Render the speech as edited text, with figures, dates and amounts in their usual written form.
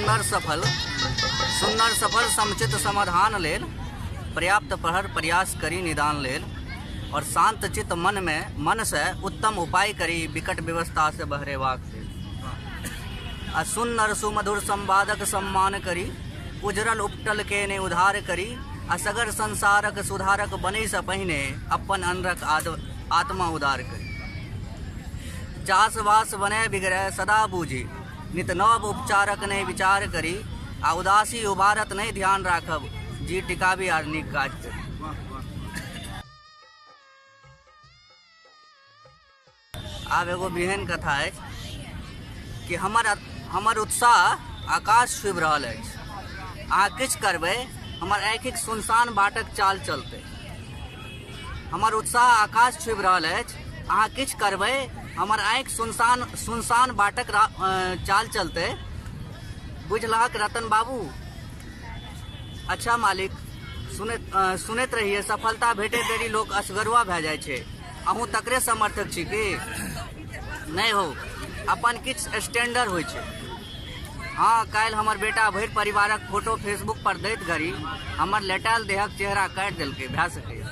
सुंदर सफल समुचित समाधान लेल पर्याप्त प्रहर प्रयास करी निदान लेल और शांत चित्त मन से उत्तम उपाय करी विकट व्यवस्था से बहरेवाक आ सुंदर सुमधुर संवादक सम्मान करी उजरल उपटल के ने उधार करी आ सगर संसारक सुधारक बने से पहिने अपन अनरक आत्मा उदार करी चास वास बने बिगड़े सदा बूझी नित नव उपचारक ने विचार करी आ उदासी उबारत नहीं ध्यान राखब जी टिकावी आर नीक काज करी। आब एगो बिहन कथा है कि हमर उत्साह आकाश छुबि रहल अछि, अहाँ किछु करबै हमर आँखिक सुनसान बाटक चाल चलतै। हमर उत्साह आकाश छुबि रहल अछि, अहाँ किछु करबै हमर आँखि सुनसान बाटक चाल चलतै। बुझलहक रतन बाबू? अच्छा मालिक, सुनैत रहिए सफलता भेटे देरी लोक असगरुआ भए जाइ छै। अहूँ तकरे समर्थक छी कि नहीं हो? अपन किछु स्टैंडर्ड होइ छै। हाँ, काल्हि हमर बेटा भरि परिवारक फोटो फेसबुक पर दैत घड़ी हमर लेटाल देहक चेहरा काटि देलकै, भए सकैए।